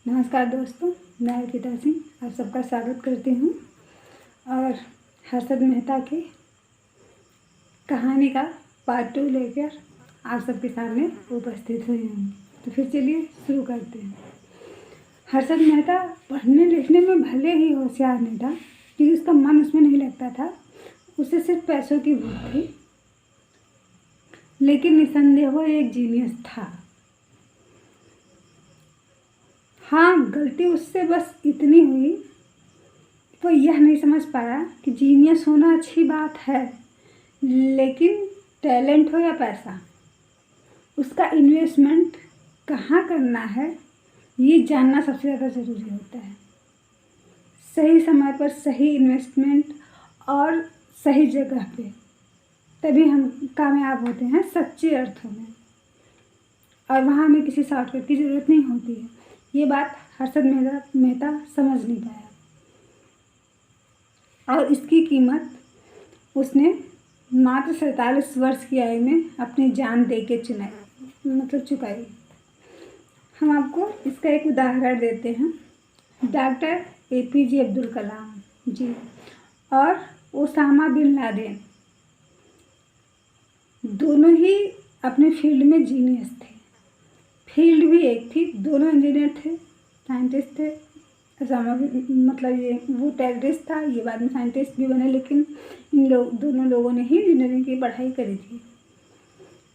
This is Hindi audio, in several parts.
नमस्कार दोस्तों, मैं अर्पिता सिंह आप सबका स्वागत करती हूँ और हर्षद मेहता की कहानी का पार्ट 2 लेकर आप सबके सामने उपस्थित हुई हूँ। तो फिर चलिए शुरू करते हैं। हर्षद मेहता पढ़ने लिखने में भले ही होशियार नहीं था क्योंकि उसका मन उसमें नहीं लगता था, उसे सिर्फ पैसों की भूख थी। लेकिन निसंदेह वो एक जीनियस था। हाँ, गलती उससे बस इतनी हुई, वो यह नहीं समझ पाया कि जीनियस होना अच्छी बात है, लेकिन टैलेंट हो या पैसा, उसका इन्वेस्टमेंट कहाँ करना है ये जानना सबसे ज़्यादा ज़रूरी होता है। सही समय पर सही इन्वेस्टमेंट और सही जगह पे, तभी हम कामयाब होते हैं सच्चे अर्थों में। और वहाँ हमें किसी शॉर्टकट की ज़रूरत नहीं होती है। ये बात हर्षद मेहता समझ नहीं पाया और इसकी कीमत उसने मात्र 47 वर्ष की आयु में अपनी जान दे के चुकाई। हम आपको इसका एक उदाहरण देते हैं। डॉक्टर APJ अब्दुल कलाम जी और ओसामा बिन लादेन दोनों ही अपने फील्ड में जीनियस थे। फील्ड भी एक थी, दोनों इंजीनियर थे, साइंटिस्ट थे। वो टेररिस्ट था, ये बाद में साइंटिस्ट भी बने, लेकिन दोनों लोगों ने ही इंजीनियरिंग की पढ़ाई करी थी।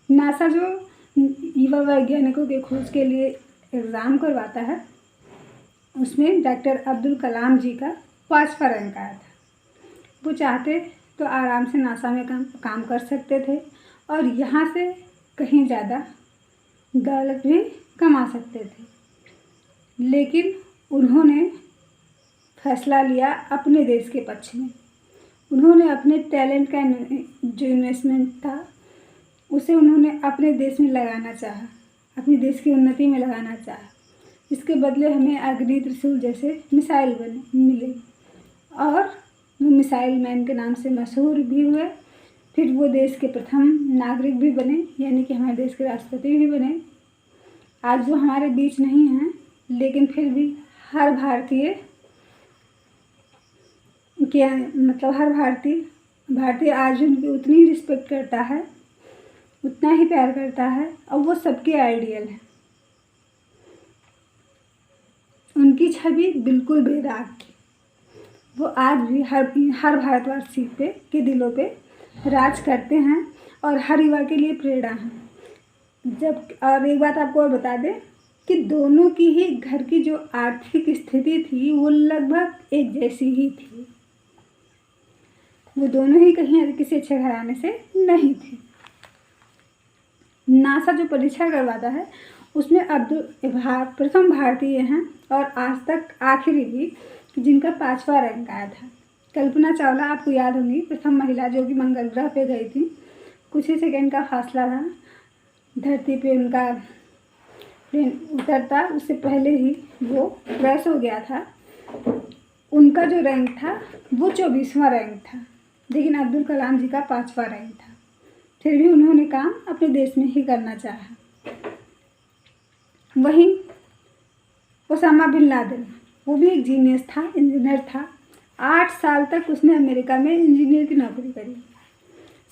नासा जो युवा वैज्ञानिकों के खोज के लिए एग्ज़ाम करवाता है, उसमें डॉक्टर अब्दुल कलाम जी का 5वां रैंक आया था। वो चाहते तो आराम से नासा में काम कर सकते थे और यहाँ से कहीं ज़्यादा डॉलर भी कमा सकते थे, लेकिन उन्होंने फैसला लिया अपने देश के पक्ष में। उन्होंने अपने टैलेंट का जो इन्वेस्टमेंट था उसे उन्होंने अपने देश में लगाना चाहा, अपने देश की उन्नति में लगाना चाहा। इसके बदले हमें अग्नि त्रिशूल जैसे मिसाइल मिले और वो मिसाइल मैन के नाम से मशहूर भी हुए। फिर वो देश के प्रथम नागरिक भी बने, यानी कि हमारे देश के राष्ट्रपति भी बने। आज वो हमारे बीच नहीं हैं, लेकिन फिर भी हर भारतीय आज उनकी उतनी ही रिस्पेक्ट करता है, उतना ही प्यार करता है और वो सबके आइडियल है। उनकी छवि बिल्कुल बेदाग की। वो आज भी हर भारतवासी के दिलों पे राज करते हैं और हर युवा के लिए प्रेरणा है। और एक बात आपको और बता दें कि दोनों की ही घर की जो आर्थिक स्थिति थी वो लगभग एक जैसी ही थी। वो दोनों ही कहीं किसी अच्छे घराने से नहीं थे। नासा जो परीक्षा करवाता है उसमें प्रथम भारतीय हैं और आज तक आखिरी भी जिनका 5वां रैंक आया था। कल्पना चावला आपको याद होगी, प्रथम महिला जो कि मंगल ग्रह पे गई थी। कुछ ही सेकंड का फासला था धरती पे उनका प्लेन उतरता, उससे पहले ही वो क्रैश हो गया था। उनका जो रैंक था वो 24वां रैंक था, लेकिन अब्दुल कलाम जी का 5वां रैंक था। फिर भी उन्होंने काम अपने देश में ही करना चाहा। वहीं ओसामा बिन लादेन, वो भी एक जीनियस था, इंजीनियर था। 8 साल तक उसने अमेरिका में इंजीनियर की नौकरी करी,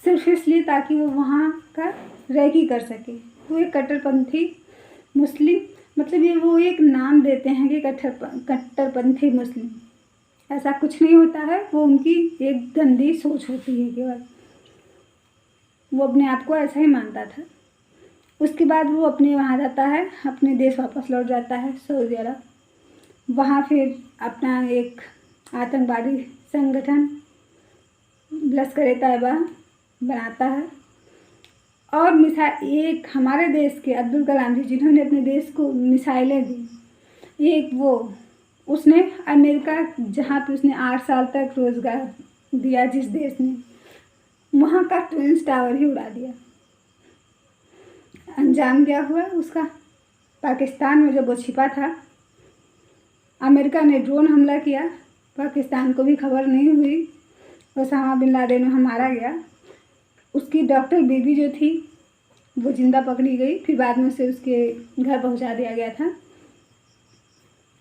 सिर्फ इसलिए ताकि वो वहाँ का रैकी कर सके। वो एक कट्टरपंथी मुस्लिम, ये वो एक नाम देते हैं कि कट्टरपंथी मुस्लिम, ऐसा कुछ नहीं होता है। वो उनकी एक गंदी सोच होती है केवल, वो अपने आप को ऐसा ही मानता था। उसके बाद वो अपने वहाँ जाता है, अपने देश वापस लौट जाता है सऊदी अरब। वहाँ फिर अपना एक आतंकवादी संगठन लश्कर-ए-तैयबा बनाता है और एक हमारे देश के अब्दुल कलाम जी जिन्होंने अपने देश को मिसाइलें दी, एक वो उसने अमेरिका जहाँ पे उसने 8 साल तक रोज़गार दिया, जिस देश ने, वहाँ का ट्विन टावर ही उड़ा दिया। अंजाम क्या हुआ उसका? पाकिस्तान में जब वो छिपा था, अमेरिका ने ड्रोन हमला किया, पाकिस्तान को भी खबर नहीं हुई, ओसामा बिन लादेन वहाँ मारा गया। उसकी डॉक्टर बीबी जो थी वो जिंदा पकड़ी गई, फिर बाद में उसे उसके घर पहुँचा दिया गया था।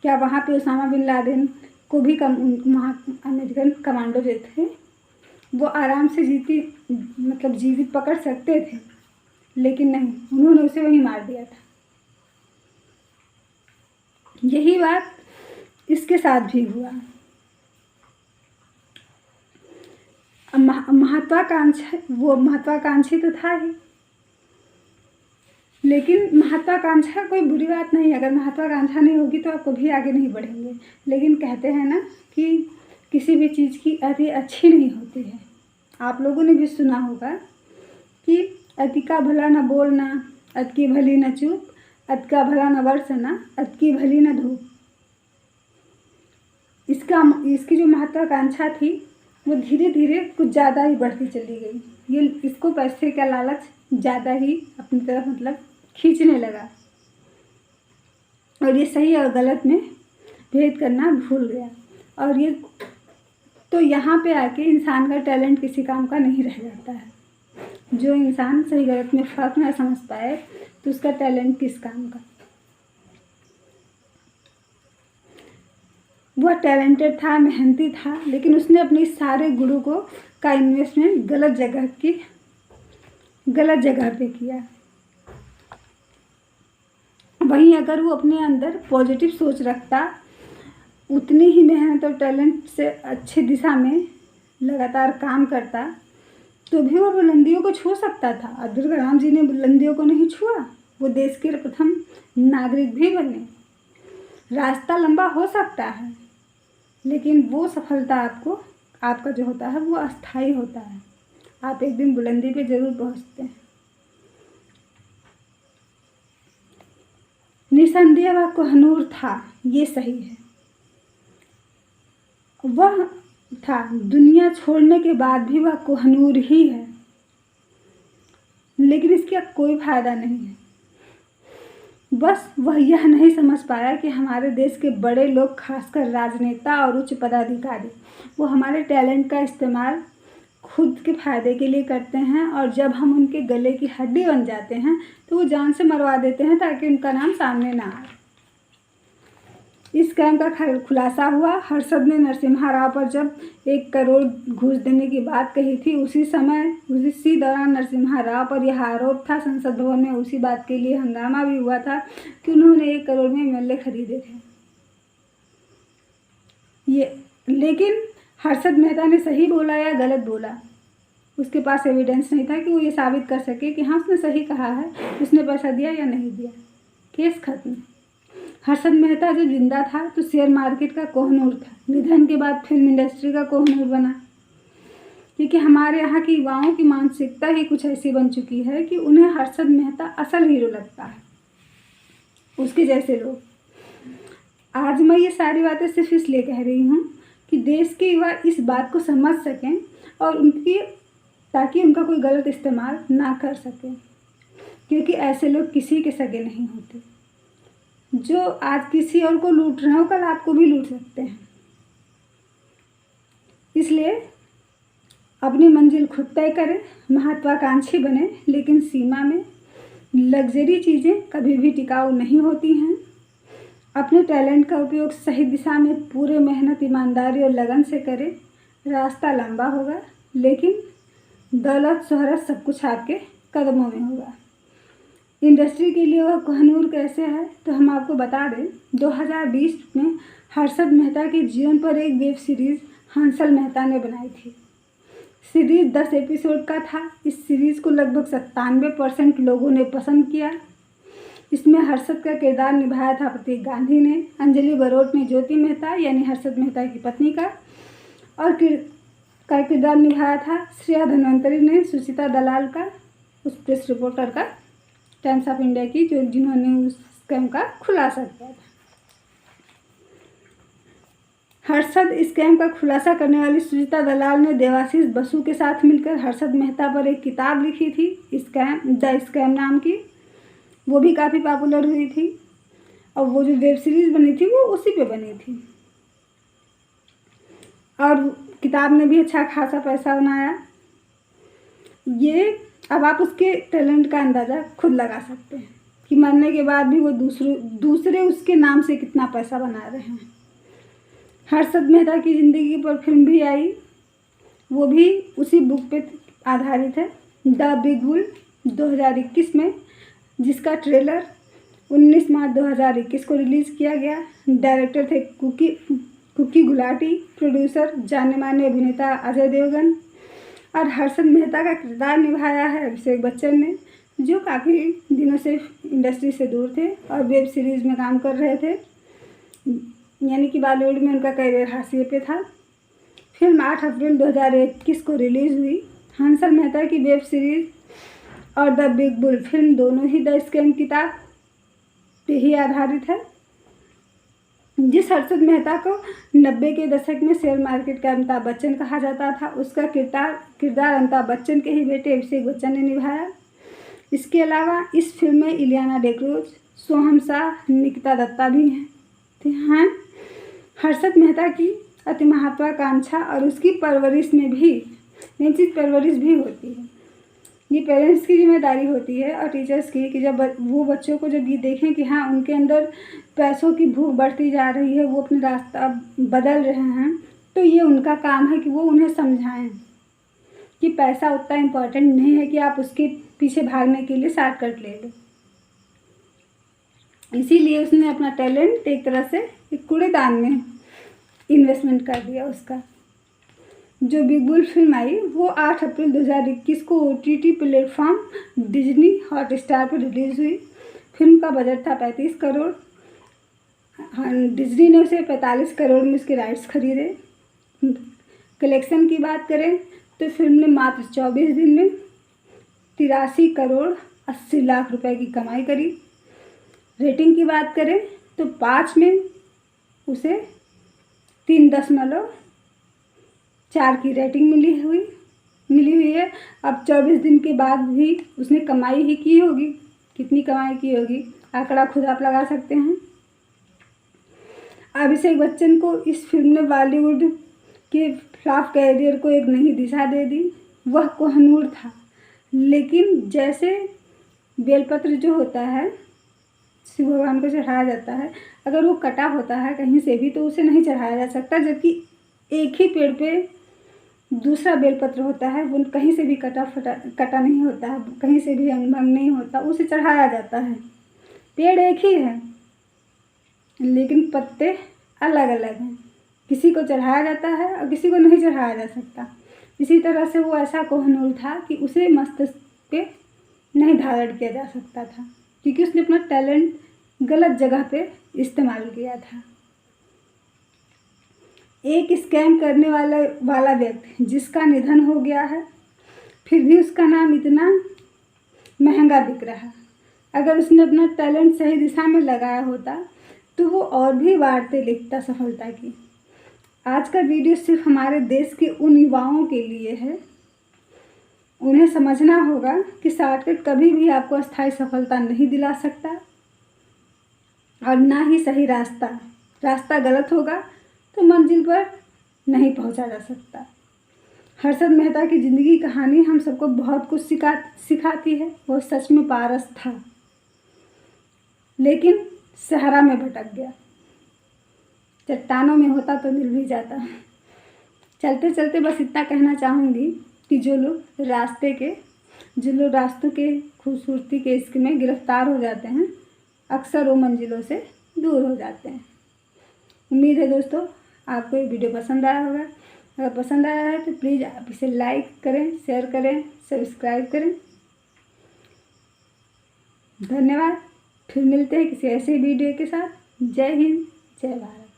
क्या वहाँ पे उसामा बिन लादेन को भी वहाँ अमेरिकन कमांडो जो थे वो आराम से जीवित पकड़ सकते थे, लेकिन नहीं, उन्होंने उसे वहीं मार दिया था। यही बात इसके साथ भी हुआ। महत्वाकांक्षी तो था ही, लेकिन महत्वाकांक्षा कोई बुरी बात नहीं। अगर महत्वाकांक्षा नहीं होगी तो आप कभी आगे नहीं बढ़ेंगे। लेकिन कहते हैं ना कि किसी भी चीज़ की अति अच्छी नहीं होती है। आप लोगों ने भी सुना होगा कि अति का भला न बोलना, अति की भली न चूप, अति का भला न बरसना, अति की भली न धूप। इसकी जो महत्वाकांक्षा थी वो धीरे धीरे कुछ ज़्यादा ही बढ़ती चली गई। इसको पैसे का लालच ज़्यादा ही अपनी तरफ खींचने लगा, और ये सही और गलत में भेद करना भूल गया। और ये तो यहाँ पे आके इंसान का टैलेंट किसी काम का नहीं रह जाता है। जो इंसान सही गलत में फ़र्क ना समझ पाए तो उसका टैलेंट किस काम का। वह टैलेंटेड था, मेहनती था, लेकिन उसने अपने सारे गुणों का इन्वेस्टमेंट गलत जगह पे किया। वहीं अगर वो अपने अंदर पॉजिटिव सोच रखता, उतनी ही मेहनत और टैलेंट से अच्छी दिशा में लगातार काम करता, तो भी वो बुलंदियों को छू सकता था। अब्दुल कलाम जी ने बुलंदियों को नहीं छुआ, वो देश के प्रथम नागरिक भी बने। रास्ता लंबा हो सकता है, लेकिन वो सफलता आपका जो होता है वो अस्थायी होता है। आप एक दिन बुलंदी पे ज़रूर पहुंचते हैं। निसंदेह वह कोहनूर था, ये सही है। वह था, दुनिया छोड़ने के बाद भी वह कोहनूर ही है, लेकिन इसका कोई फायदा नहीं है। बस वह यह नहीं समझ पाया कि हमारे देश के बड़े लोग, खासकर राजनेता और उच्च पदाधिकारी, वो हमारे टैलेंट का इस्तेमाल खुद के फायदे के लिए करते हैं, और जब हम उनके गले की हड्डी बन जाते हैं तो वो जान से मरवा देते हैं ताकि उनका नाम सामने ना आए। इस स्कैम का खुलासा हुआ। हर्षद ने नरसिम्हा राव पर जब 1 करोड़ घूस देने की बात कही थी, उसी दौरान नरसिम्हा राव पर यह आरोप था। संसद भवन में उसी बात के लिए हंगामा भी हुआ था कि उन्होंने 1 करोड़ में एमएलए खरीदे थे। लेकिन हर्षद मेहता ने सही बोला या गलत बोला, उसके पास एविडेंस नहीं था कि वो ये साबित कर सके कि हाँ उसने सही कहा है, उसने पैसा दिया या नहीं दिया। केस खत्म। हर्षद मेहता जो जिंदा था तो शेयर मार्केट का कोहनूर था, निधन के बाद फिल्म इंडस्ट्री का कोहनूर बना। क्योंकि हमारे यहाँ की युवाओं की मानसिकता ही कुछ ऐसी बन चुकी है कि उन्हें हर्षद मेहता असल हीरो लगता है, उसके जैसे लोग। आज मैं ये सारी बातें सिर्फ इसलिए कह रही हूँ कि देश के युवा इस बात को समझ सकें और ताकि उनका कोई गलत इस्तेमाल ना कर सके, क्योंकि ऐसे लोग किसी के सगे नहीं होते। जो आज किसी और को लूट रहे हो, कल आपको भी लूट सकते हैं। इसलिए अपनी मंजिल खुद तय करें, महत्वाकांक्षी बने, लेकिन सीमा में। लग्जरी चीज़ें कभी भी टिकाऊ नहीं होती हैं। अपने टैलेंट का उपयोग सही दिशा में पूरे मेहनत, ईमानदारी और लगन से करें। रास्ता लंबा होगा, लेकिन दौलत, शोहरत सब कुछ आपके कदमों में होगा। इंडस्ट्री के लिए वह कोहनूर कैसे है तो हम आपको बता दें, 2020 में हर्षद मेहता के जीवन पर एक वेब सीरीज़ हंसल मेहता ने बनाई थी। सीरीज़ 10 एपिसोड का था। इस सीरीज़ को लगभग 97% लोगों ने पसंद किया। इसमें हर्षद का किरदार निभाया था प्रतीक गांधी ने, अंजलि बरोट ने ज्योति मेहता यानी हर्षद मेहता की पत्नी का, और किरदार निभाया था श्रेया धन्वंतरी ने सुचिता दलाल का, उस प्रेस रिपोर्टर का, टाइम्स ऑफ इंडिया की, जिन्होंने उस स्कैम का खुलासा किया था। हर्षद स्कैम का खुलासा करने वाली सुचिता दलाल ने देवाशीष बसु के साथ मिलकर हर्षद मेहता पर एक किताब लिखी थी, द स्कैम नाम की। वो भी काफ़ी पॉपुलर हुई थी, और वो जो वेब सीरीज़ बनी थी वो उसी पे बनी थी, और किताब ने भी अच्छा खासा पैसा बनाया। अब आप उसके टैलेंट का अंदाज़ा खुद लगा सकते हैं कि मरने के बाद भी वो दूसरे उसके नाम से कितना पैसा बना रहे हैं। हर्षद मेहता की ज़िंदगी पर फिल्म भी आई, वो भी उसी बुक पे आधारित है, द बिग बुल 2021 में, जिसका ट्रेलर 19 मार्च 2021 को रिलीज़ किया गया। डायरेक्टर थे कुकी गुलाटी, प्रोड्यूसर जाने माने अभिनेता अजय देवगन, और हर्षद मेहता का किरदार निभाया है अभिषेक बच्चन ने, जो काफ़ी दिनों से इंडस्ट्री से दूर थे और वेब सीरीज़ में काम कर रहे थे, यानी कि बॉलीवुड में उनका करियर हाशिए पे था। फिल्म 8 अप्रैल 2021 को रिलीज़ हुई। हंसल मेहता की वेब सीरीज़ और द बिग बुल फिल्म दोनों ही द स्कैम किताब पे ही आधारित है। जिस हर्षद मेहता को 90 के दशक में शेयर मार्केट का अमिताभ बच्चन कहा जाता था, उसका किरदार अमिताभ बच्चन के ही बेटे अभिषेक बच्चन ने निभाया। इसके अलावा इस फिल्म में इलियाना डिक्रूज, सोहम शाह, निकिता दत्ता भी हैं। हर्षद मेहता की अति महत्वाकांक्षा और उसकी परवरिश में भी मेन चीज़ परवरिश भी होती है। ये पेरेंट्स की जिम्मेदारी होती है और टीचर्स की, कि जब वो बच्चों को जब ये देखें कि हाँ उनके अंदर पैसों की भूख बढ़ती जा रही है, वो अपना रास्ता बदल रहे हैं, तो ये उनका काम है कि वो उन्हें समझाएं कि पैसा उतना इम्पोर्टेंट नहीं है कि आप उसके पीछे भागने के लिए शॉर्टकट ले लो। इसीलिए उसने अपना टैलेंट एक तरह से एक कूड़ेदान में इन्वेस्टमेंट कर दिया उसका। जो बिग बुल फिल्म आई वो 8 अप्रैल 2021 को OTT प्लेटफॉर्म डिज्नी हॉटस्टार पर रिलीज़ हुई। फिल्म का बजट था 35 करोड़। डिज्नी ने उसे 45 करोड़ में उसके राइट्स खरीदे। कलेक्शन की बात करें तो फिल्म ने मात्र 24 दिन में 83 करोड़ 80 लाख रुपए की कमाई करी। रेटिंग की बात करें तो 5 में उसे 3.4 की रेटिंग मिली हुई है। अब 24 दिन के बाद भी उसने कमाई ही की होगी। कितनी कमाई की होगी आंकड़ा खुद आप लगा सकते हैं। अभिषेक बच्चन को इस फिल्म ने बॉलीवुड के फ्लॉप कैरियर को एक नई दिशा दे दी। वह कोहनूर था, लेकिन जैसे बेलपत्र जो होता है शिव भगवान को चढ़ाया जाता है, अगर वो कटा होता है कहीं से भी तो उसे नहीं चढ़ाया जा सकता, जबकि एक ही पेड़ पे दूसरा बेलपत्र होता है, वो कहीं से भी कटा नहीं होता है, कहीं से भी अंग भंग नहीं होता, उसे चढ़ाया जाता है। पेड़ एक ही है लेकिन पत्ते अलग अलग हैं, किसी को चढ़ाया जाता है और किसी को नहीं चढ़ाया जा सकता। इसी तरह से वो ऐसा कोहनूर था कि उसे मस्तिष्क पे नहीं धारण किया जा सकता था, क्योंकि उसने अपना टैलेंट गलत जगह पे इस्तेमाल किया था। एक स्कैम करने वाला व्यक्ति जिसका निधन हो गया है, फिर भी उसका नाम इतना महंगा बिक रहा। अगर उसने अपना टैलेंट सही दिशा में लगाया होता तो वो और भी वार्ते लिखता सफलता की। आज का वीडियो सिर्फ हमारे देश के उन युवाओं के लिए है। उन्हें समझना होगा कि शॉर्टकट कभी भी आपको अस्थायी सफलता नहीं दिला सकता, और ना ही सही रास्ता गलत होगा तो मंजिल पर नहीं पहुंचा जा सकता। हर्षद मेहता की ज़िंदगी कहानी हम सबको बहुत कुछ सिखाती है। वो सच में पारस था, लेकिन सहरा में भटक गया। चट्टानों में होता तो मिल भी जाता। चलते चलते बस इतना कहना चाहूँगी कि जो लोग रास्तों के खूबसूरती के इश्क में गिरफ्तार हो जाते हैं, अक्सर वो मंजिलों से दूर हो जाते हैं। उम्मीद है दोस्तों आपको ये वीडियो पसंद आया होगा। अगर पसंद आया है तो प्लीज़ आप इसे लाइक करें, शेयर करें, सब्सक्राइब करें। धन्यवाद। फिर मिलते हैं किसी ऐसे वीडियो के साथ। जय हिंद, जय भारत।